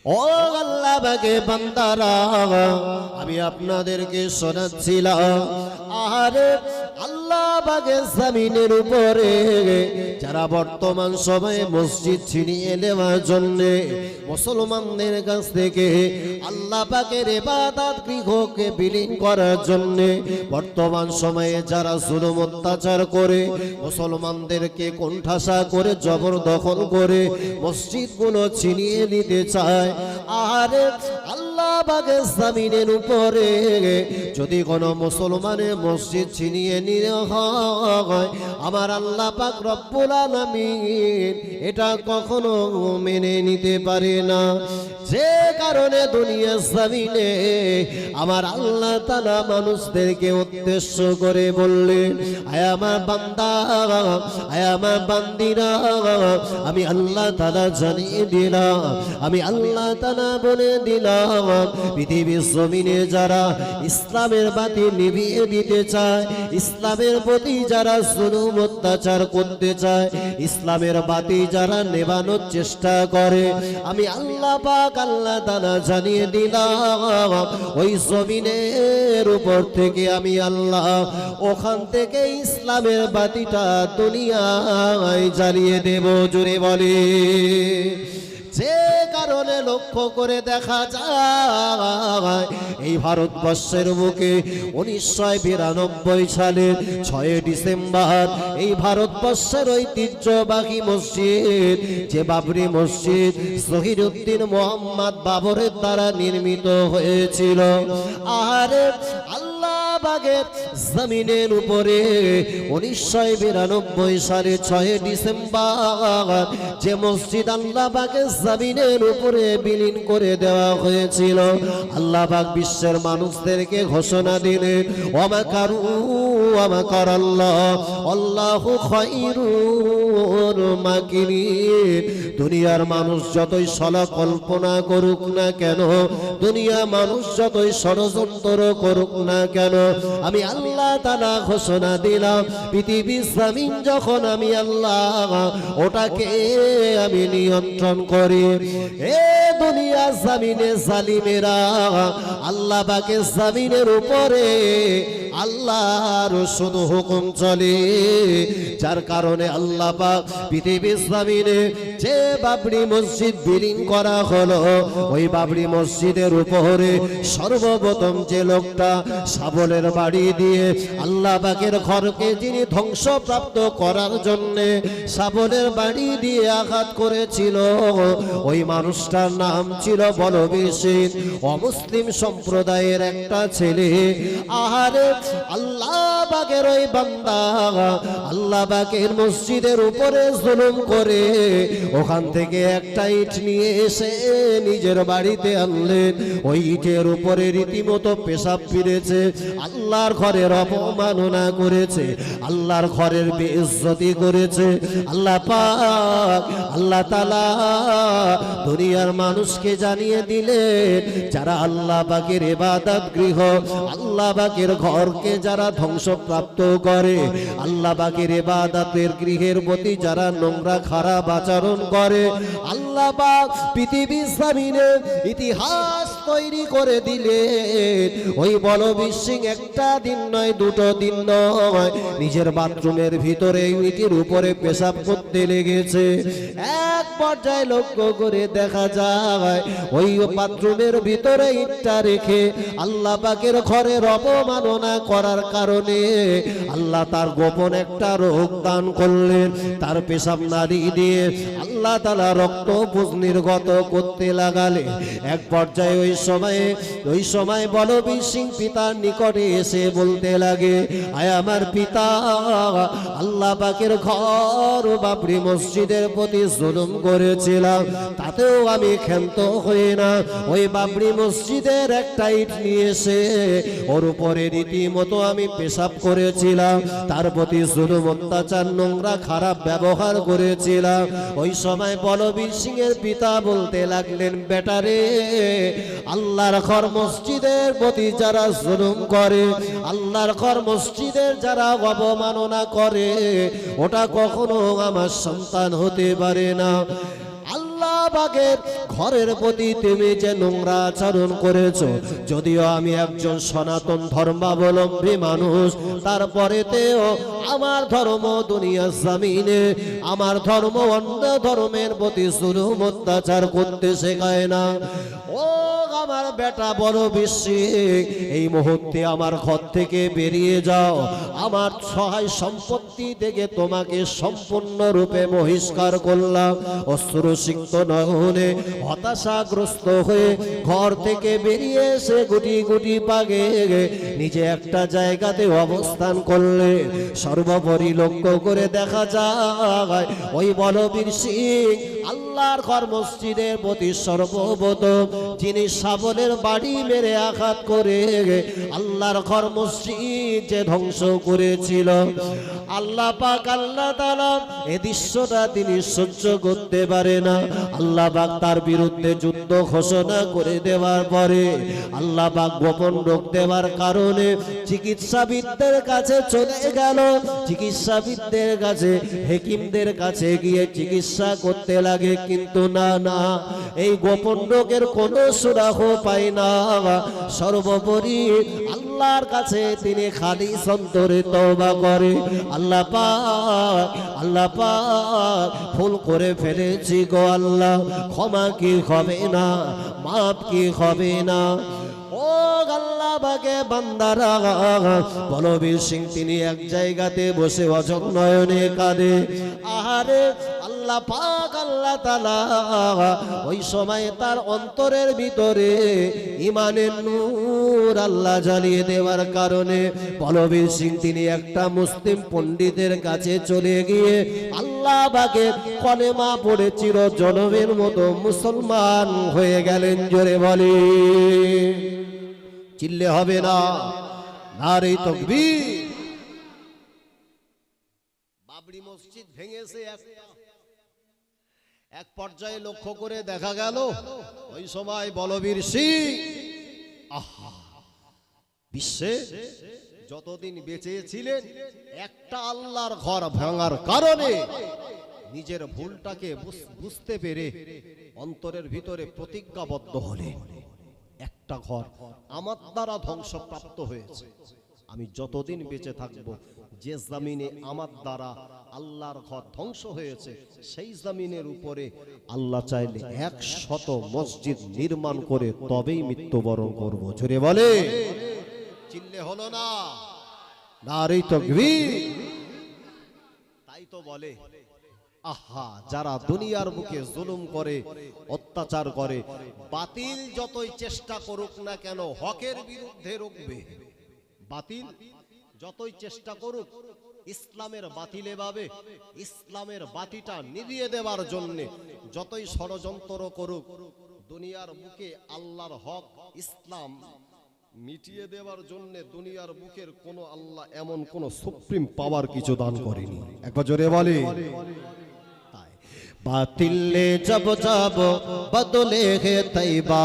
ও আল্লাহ পাকে বান্দারা, আমি আপনাদেরকে শোনাচ্ছিলাম, আরে আল্লাহ পাকের জমিনের উপরে যারা বর্তমান সময়ে মসজিদ ছিনিয়ে নেওয়ার জন্য মুসলমানদের কাছ থেকে আল্লাহ পাকের ইবাদত গৃহকে বিলীন করার জন্য বর্তমান সময়ে যারা জুলুম অত্যাচার করে মুসলমানদেরকে কোণঠাসা করে জবরদখল করে মসজিদগুলো ছিনিয়ে নিতে চায়, আরে আল্লাহ পাকের জমিনের উপরে যদি কোনো মুসলমানের মসজিদ ছিনিয়ে নিয়ে হয়, আমার আল্লাহ পাক রব্বুল আলামিন এটা কখনো মেনে নিতে পারে না। যে কারণে দুনিয়ার জমিনে আমার আল্লাহ তাআলা মানুষদেরকে উদ্দেশ্য করে বললেন, আয় আমার বান্দা, আয় আমার বান্দিরা, আমি আল্লাহ তাআলা জানিয়ে দিলাম, আমি আল্লাহ তাআলা বলে দিলাম, পৃথিবীর জমিনে যারা ইসলামের বাতি নিভিয়ে দিতে চায়, ইসলামের প্রতি যারা জুলুম অত্যাচার করতে চায়, ইসলামের বাতি যারা নেভানোর চেষ্টা করে, আমি আল্লাহ পাক আল্লাহ তাআলা জানিয়ে দিলাম, ওই জমিনের উপর থেকে আমি আল্লাহ ওখান থেকে ইসলামের বাতিটা দুনিয়ায় জ্বালিয়ে দেব। জোরে বলে। যে কারণে লক্ষ্য করে দেখা যায় এই ভারতবর্ষের বুকে 1992 সালের 6 ডিসেম্বর এই ভারতবর্ষের ঐতিহ্যবাহী মসজিদ যে বাবরি মসজিদ শহীদউদ্দিন মোহাম্মদ বাবরের দ্বারা নির্মিত হয়েছিল, আরে আল্লাহ পাকের জমিনের উপরে 1992 সালে 6 ডিসেম্বর যে মসজিদ আল্লাহ পাকের জমিনের উপরে বিলীন করে দেওয়া হয়েছিল, আল্লাহ পাক বিশ্বের মানুষদেরকে ঘোষণা দিলেন, ওয়ামাকারু ওয়ামাকারাল্লাহ আল্লাহু খায়রুল মাকিরিন। দুনিয়ার মানুষ যতই ছলা কল্পনা করুক না কেন, দুনিয়া মানুষ যতই ষড়যন্ত্র করুক না কেন, আমি আল্লাহ তাআলা ঘোষণা দিলাম, পৃথিবীর জমিন যখন আমি আল্লাহ ওটাকে আমি নিয়ন্ত্রণ করি। এ দুনিয়া জমিনে জালিমেরা আল্লাহ পাকের জমিনের উপরে আল্লাহর শুধু হুকুম চলে, যার কারণে আল্লাহ পাক পৃথিবীর জমিনে যে বাবরি মসজিদ বিলীন করা হলো, ওই বাবরি মসজিদের উপরে সর্বপ্রথম যে লোকটা শাবলের বাড়ি দিয়ে আল্লাহ পাকের ঘরকে যিনি ধ্বংসপ্রাপ্ত করার জন্য শাবলের বাড়ি দিয়ে আঘাত করেছিল, ওই মানুষটার নাম ছিল বলবীর সিং, অমুসলিম সম্প্রদায়ের একটা ছেলে। আহারে আল্লাহ পাকের ওই বান্দা আল্লাহ পাকের মসজিদের উপরে জুলুম করে ওখান থেকে একটা ইট নিয়ে এসে নিজের বাড়িতে আনলেন। ওই ইটের উপরে রীতিমতো পেশাব ফিরেছে, আল্লাহর ঘরের অপমাননা করেছে, আল্লাহর ঘরের বেইজ্জতি করেছে। আল্লাহ পাক আল্লাহ তাআলা দুনিয়ার মানুষকে জানিয়ে দিলেন, যারা আল্লাহ পাকের ইবাদত গৃহ আল্লাহ পাকের ঘরকে যারা ধ্বংসপ্রাপ্ত করে, আল্লাহ পাকের ইবাদতের গৃহের প্রতি যারা নোংরা খারাপ আচরণ করে, আল্লাহ পাক পৃথিবীর জমিনে ইতিহাস তৈরি করে দিলেন। ওই বলবীর সিং একটা দিন নয়, দুটো দিন নয়, নিজের বাথরুমের ভিতরে ইটের উপরে পেশাব করতে লেগেছে। এক পর্যায়ে লক্ষ্য করে দেখা যায় ওই বাথরুমের ভিতরে ইটটা রেখে আল্লাহ পাকের ঘরের অপমাননা করার কারণে আল্লাহ তার গোপন একটা রোগ দান করলেন। তার পেশাব নালী দিয়ে আল্লাহ তাআলা রক্ত নির্গত করতে লাগালে এক পর্যায়ে ওই সময় বলবীর সিং পিতার নিকটে এসে বলতে লাগে, আয় আমার পিতা, আল্লাহ পাকের ঘর বাবরি মসজিদের প্রতি জুলুম করেছিলাম, তাতেও আমি ক্ষান্ত হই না। ওই বাবরি মসজিদের একটা ইট নিয়ে এসে ওর উপরে রীতিমতো আমি পেশাব করেছিলাম, তার প্রতি জুলুম অত্যাচার নোংরা খারাপ ব্যবহার করেছিলাম। ওই সময় বলবীর সিং এর পিতা বলতে লাগলেন, বেটারে, আল্লাহর ঘর মসজিদের প্রতি যারা জুলুম করে, আল্লাহর ঘর মসজিদের যারা অবমাননা করে, ওটা কখনো আমার সন্তান হতে পারে না। আল্লাহ পাকের ঘরের প্রতি তুমি যে নোংরা আচরণ করেছো, যদিও আমি একজন সনাতন ধর্মাবলম্বী মানুষ, তারপরেতেও আমার ধর্ম দুনিয়ার জমিনে, আমার ধর্ম অন্য ধর্মের প্রতি জুলুম অত্যাচার করতে শেখায় না। ও আমার বেটা বড় বিশ্বাস, এই মুহূর্তে আমার ঘর থেকে বেরিয়ে যাও। আমার সহায় সম্পত্তি থেকে তোমাকে সম্পূর্ণরূপে বহিষ্কার করলাম। অশ্রুসিক্ত নয়নে হতাশাগ্রস্ত হয়ে ঘর থেকে বেরিয়ে এসে গুটি গুটি পাগে নিজে একটা জায়গাতে অবস্থান করলে সর্বোপরি লক্ষ্য করে দেখা যায় ওই বলবীর সিং আল্লাহর ঘর মসজিদের প্রতি সর্বপ্রথম যিনি শাবলের বাড়ি মেরে আঘাত করে আল্লাহর ঘর মসজিদ যে ধ্বংস করেছিল, আল্লাহ পাক আল্লাহ তাআলা এই দৃশ্যটা তিনি সহ্য করতে পারে না। আল্লাহ পাক তার বিরুদ্ধে যুদ্ধ ঘোষণা করে দেওয়ার পরে আল্লাহ পাক গোপন রোগ দেওয়ার কারণে চিকিৎসাবিদদের কাছে চলে গেল। চিকিৎসাবিদদের কাছে, হেকিমদের কাছে গিয়ে চিকিৎসা করতে লাগে, কিন্তু না না, এই গোপন রোগের কোনো সুরাহ পায় না। সর্বোপরি আল্লাহর কাছে তিনি খালিস অন্তরে তওবা করে, আল্লাহ পাক ভুল করে ফেলেছি গো আল্লাহ, ক্ষমা কি হবে না, মাফ কি হবে না। ও আল্লাহ পাকে বান্দারা, বলবীর সিং তিনি এক জায়গাতে বসে অঝর নয়নে কাঁদে। আহারে আল্লাহ পাক আল্লাহ তাআলা ওই সময় তার অন্তরের ভিতরে ঈমানের নূর আল্লাহ জ্বালিয়ে দেওয়ার কারণে বলবীর সিং তিনি একটা মুসলিম পণ্ডিতের কাছে চলে গিয়ে আল্লাহ পাকে কলেমা পড়ে চিরজনমের মতো মুসলমান হয়ে গেলেন। জোরে বলে চিল্লে হবে না, নারে তাকবীর। বাবরি মসজিদ ভেঙেছে এক পর্যায়ে লক্ষ্য করে দেখা গেল ওই সময় বলবীর সিং বিশ্বে যতদিন বেঁচে ছিলেন একটা আল্লাহর ঘর ভাঙার কারণে নিজের ভুলটাকে বুঝতে পেরে অন্তরের ভিতরে প্রতিজ্ঞাবদ্ধ হলেন, একটা ঘর আমার দ্বারা ধ্বংসপ্রাপ্ত হয়েছে, আমি যতদিন বেঁচে থাকব যে জমিনে আমার দ্বারা আল্লাহর ঘর ধ্বংস হয়েছে সেই জমিনের উপরে আল্লাহ চাইলে 100 মসজিদ নির্মাণ করে তবেই মৃত্যুবরণ করব। জোরে বলে চিল্লে হলো না, নারে তাকবীর। তাই তো বলে আহা, যারা দুনিয়ার বুকে জুলুম করে, অত্যাচার করে, বাতিল যতই চেষ্টা করুক না কেন হকের বিরুদ্ধে রুখবে। বাতিল যতই চেষ্টা করুক, ইসলামের বাতিলে ভাবে ইসলামের বাতিটা নিভিয়ে দেওয়ার জন্য যতই ষড়যন্ত্র করুক, দুনিয়ার বুকে আল্লাহর হক ইসলাম মিটিয়ে দেওয়ার জন্য দুনিয়ার বুকের কোন আল্লাহ এমন কোন সুপ্রিম পাওয়ার কিছু দান করেনি। একবার জোরে বলে बातिल ने जब जब बदले है तैबा,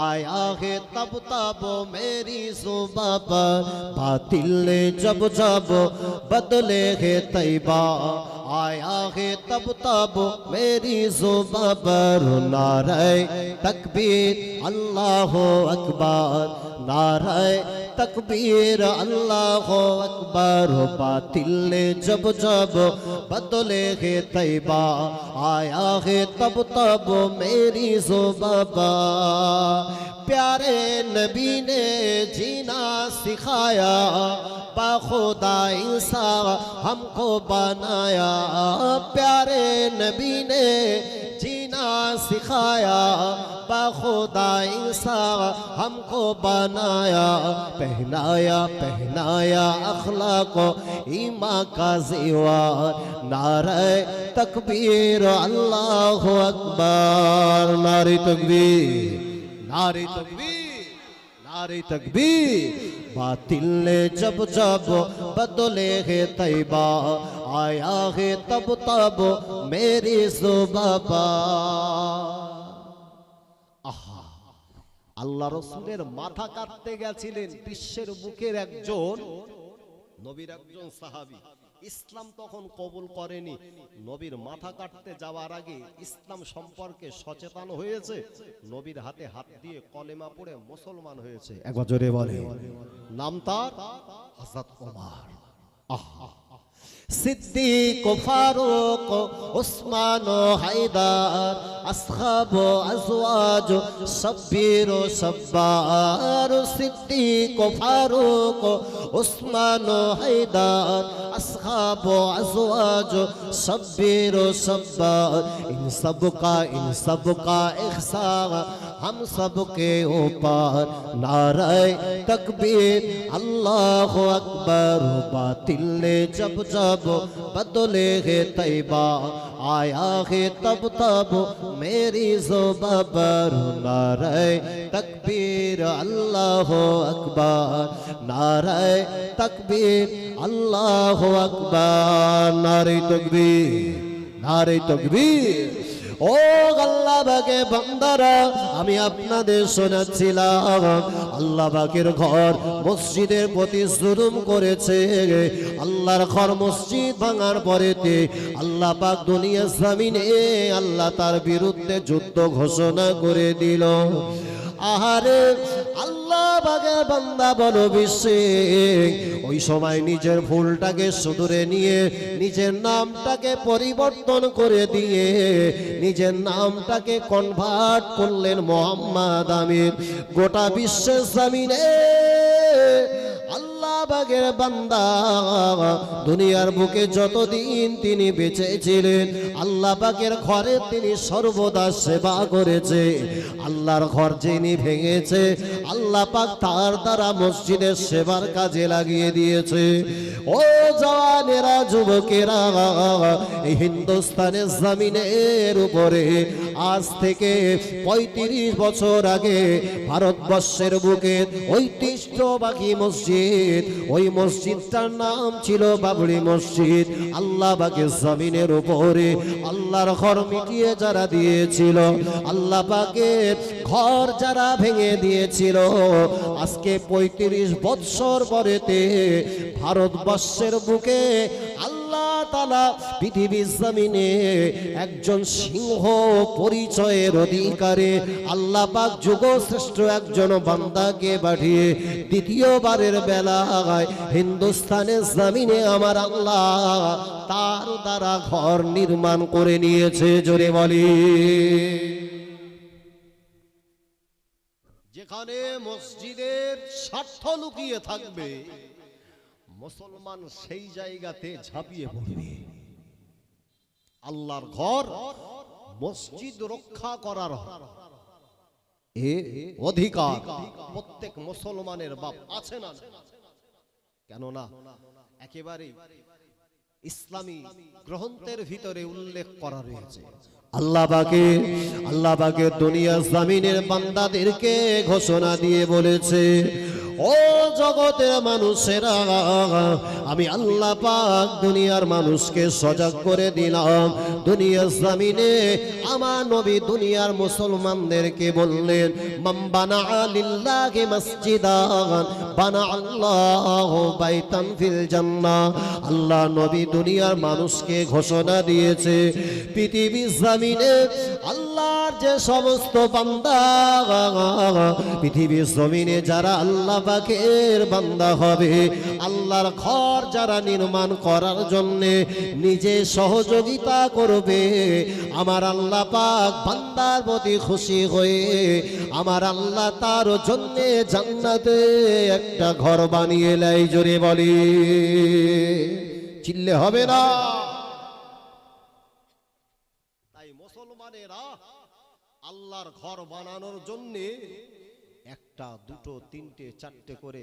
आया है तब तब मेरी सुबह पर। बातिल ने जब जब बदले है तैबा, आया है तब तब मेरी सुबह पर। नारे तकबीर अल्लाह अकबर, नारे तकबीर अल्लाह अकबर। बातिल ने जब जब बदले है तैबा, आया है तब तब मेरी जुबां पर। प्यारे नबी ने जीना सिखाया, बाखुदा इंसान हमको बनाया। प्यारे नबी ने जीना सिखाया, बाखुदा इंसान हमको बनाया। पहनाया पहनाया अखलाक ईमान का ज़ीवार। नारे तकबीर अल्लाह अकबर, नारे तकबीर, नारे तकबीर, नारे तकबीर। बातिल ने जब जब बदले है तैबा, आया है तब तब मेरी जुबां पर। आहा, আল্লাহ রাসূলের মাথা কাটতে গেছিলেন বিশ্বের বুকের একজন নবীর একজন সাহাবী, ইসলাম তখন কবুল করেনি, নবীর মাথা কাটতে যাওয়ার আগে ইসলাম সম্পর্কে সচেতন হয়েছে, নবীর হাতে হাত দিয়ে কলেমা পড়ে মুসলমান হয়েছে। একবার জোরে বলে, নাম তার হযরত ওমর। আহা, সিদ্দিক ফারুক উসমান হায়দার আসহাব আজওয়াজ সাব্বির সাব্বার। সিদ্দিক ফারুক উসমান হায়দার আসহাব আজওয়াজ সাব্বির সাব্বার। इन सबका इहसान हम सबके ऊपर। नारे तकबीर अल्लाह अकबर। बातिल ने जब जब बदले है तैबा, आया है तब तब मेरी ज़ुबान पर। नारे तकबीर अल्लाह अकबर। नारे तकबीर अल्लाह अकबर। नारे तकबीर, नारे तकबीर। ও আল্লাহ পাকের বান্দারা, আমি আপনাদের শোনাচ্ছিলাম আল্লাহ পাকের ঘর মসজিদের প্রতি জুলুম করেছে। আল্লাহর ঘর মসজিদ ভাঙার পরেতে আল্লাহ পাক দুনিয়া জমিনে আল্লাহ তার বিরুদ্ধে যুদ্ধ ঘোষণা করে দিল। আহারে আল্লাহ পাকের বান্দা বলো বিশ্বে ওই সময় নিজের ভুলটাকে শুধরে নিয়ে নিজের নামটাকে পরিবর্তন করে দিয়ে নিজের নামটাকে কনভার্ট করলেন মোহাম্মদ আমির। গোটা বিশ্বের জমিনে আল্লাহ পাকের বান্দা দুনিয়ার বুকে যতদিন তিনি বেঁচে ছিলেন আল্লাহ পাকের ঘরে তিনি সর্বদা সেবা করেছে। আল্লাহর ঘর যিনি ভেঙেছে আল্লাহ পাক তার দ্বারা মসজিদের সেবার কাজে লাগিয়ে দিয়েছে। ও জওয়ানেরা, যুবকেরা, এই হিন্দুস্তানের জমিনের উপরে আজ থেকে ৩৫ বছর আগে ভারতবর্ষের বুকে ঐতিহ্যবাহী মসজিদ, ওই মসজিদটার নাম ছিল বাবরি মসজিদ। আল্লাহ পাকের জমিনের উপরে আল্লাহর ঘর মিটিয়ে যারা দিয়েছিল, আল্লাহ পাকের ঘর যারা ভেঙে দিয়েছিল, আজকে ৩৫ বছর পরেতে ভারতবর্ষের বুকে আল্লাহ তাআলা পৃথিবীর জমিনে একজন সিংহ পরিচয়ের অধিকারী আল্লাহ পাক যুগশ্রেষ্ঠ একজন বান্দাকে পাঠিয়ে দ্বিতীয়বারের বেলায় হিন্দুস্তানের জমিনে আমার আল্লাহ তার দ্বারা ঘর নির্মাণ করে নিয়েছে। জোরে বলি, যেখানে মসজিদের স্বার্থ লুকিয়ে থাকবে মুসলমান সেই জায়গাতে ঝাঁপিয়ে পড়বে। আল্লাহর ঘর মসজিদ রক্ষা করার এ অধিকার প্রত্যেক মুসলমানের বাপ আছে না? কেন না? একেবারে ইসলামী গ্রন্থের ভিতরে উল্লেখ করা রয়েছে। আল্লাহ পাকে দুনিয়া জমিনের বান্দাদেরকে ঘোষণা দিয়ে বলেছে, ও জগতের মানুষেরা, আমি আল্লাহ পাক দুনিয়ার মানুষকে সজাগ করে দিলাম। দুনিয়ার জমিনে আমার নবী দুনিয়ার মুসলমানদেরকে বললেন, মান বানা লিল্লাহি মাসজিদান বানা আল্লাহু বাইতান ফিল জান্নাহ। আল্লাহ নবী দুনিয়ার মানুষকে ঘোষণা দিয়েছে, পৃথিবীর জমিনে আল্লাহর যে সমস্ত বান্দা, পৃথিবীর জমিনে যারা আল্লাহ পাকের বান্দা হবে, আল্লাহর ঘর যারা নির্মাণ করার জন্য নিজে সহযোগিতা করবে, আমার আল্লাহ পাক বান্দার প্রতি খুশি হয়ে আমার আল্লাহ তার জন্য জান্নাতে একটা ঘর বানিয়ে লাই। জোরে বলি, চিল্লে হবে না? তাই মুসলমানেরা আল্লাহর ঘর বানানোর জন্য একটা, দুটো, তিনটে, চারটে করে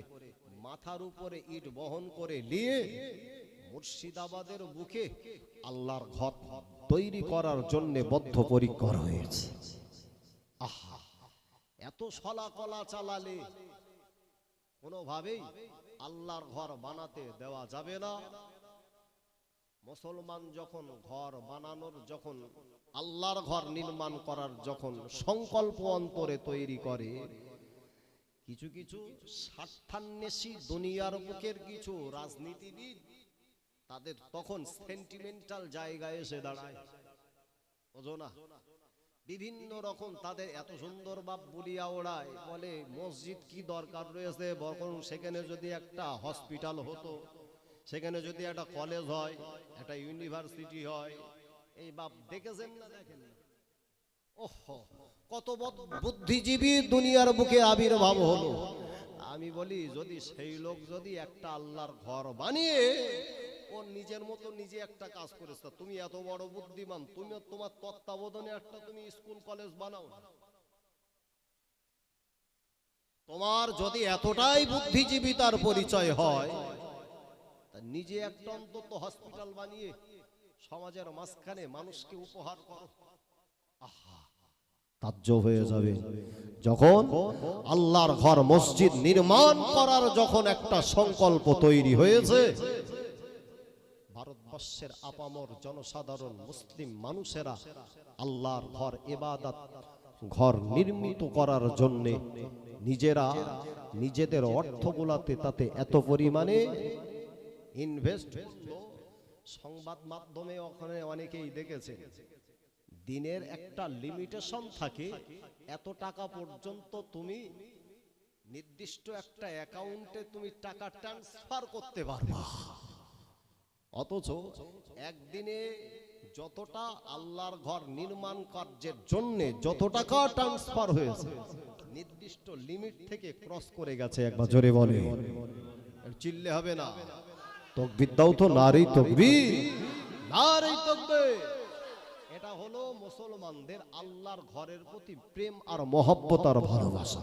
মাথার উপরে ইট বহন করে নিয়ে মুর্শিদাবাদের বুকে আল্লাহর ঘর তৈরি করার জন্য বদ্ধপরিকর হয়েছে। আহা, এত সলা কলা চালালে কোনোভাবেই আল্লাহর ঘর বানাতে দেওয়া যাবে না। মুসলমান যখন ঘর বানানোর, যখন আল্লাহর ঘর নির্মাণ করার যখন সংকল্প অন্তরে তৈরি করে, কিছু স্বার্থান্বেষী দুনিয়ার বুকের কিছু রাজনীতিবিদ তাদের তখন সেন্টিমেন্টাল জায়গায় এসে দাঁড়ায়, বুঝো না? বিভিন্ন রকম তাদের এত সুন্দর বাপ বুলিয়া ওড়ায়, বলে মসজিদ কি দরকার রয়েছে, বরং সেখানে যদি একটা হসপিটাল হতো, সেখানে যদি একটা কলেজ হয়, একটা ইউনিভার্সিটি হয়। এই বাপ দেখেছেন না? দেখেন না? ওহো, কত বুদ্ধিজীবী দুনিয়ার বুকে আবির্ভাব হলো। আমি বলি, যদি সেই লোক যদি একটা আল্লাহর ঘর বানিয়ে ও নিজের মতো নিজে একটা কাজ করেছে, তুমি এত বড় বুদ্ধিমান, তুমি তোমার তত্ত্বাবধানে একটা তুমি স্কুল কলেজ বানাও। তোমার যদি এতটাই বুদ্ধিজীবিতার পরিচয় হয়, তা নিজে একটা অন্তত হসপিটাল বানিয়ে সমাজের মাঝখানে মানুষকে উপহার করো। আহা, তাজ্জব হয়ে যাবে। যখন আল্লাহর ঘর মসজিদ নির্মাণ করার যখন একটা সংকল্প তৈরি হয়েছে, ভারতবর্ষের আপামর জনসাধারণ মুসলিম মানুষেরা আল্লাহর ঘর ইবাদত ঘর নির্মিত করার জন্য নিজেরা নিজেদের অর্থগুলাতে তাতে এত পরিমাণে ইনভেস্ট করলো। সংবাদ মাধ্যমে ওখানে অনেকেই দেখেছে, দিনের একটা লিমিটেশন থাকে, এত টাকা পর্যন্ত তুমি নির্দিষ্ট একটা অ্যাকাউন্টে তুমি টাকা ট্রান্সফার করতে পারবা। অথচ একদিনে যতটা আল্লাহর ঘর নির্মাণ কার্যের জন্য যত টাকা ট্রান্সফার হয়েছে, নির্দিষ্ট লিমিট থেকে ক্রস করে গেছে। একবার জোরে বলে, চিল্লে হবে না? তাকবীর দাও তো, নারী তাকবীর, নারী তাকবীর। এটা হলো মুসলমানদের আল্লাহর ঘরের প্রতি প্রেম আর মহব্বত আর ভালোবাসা।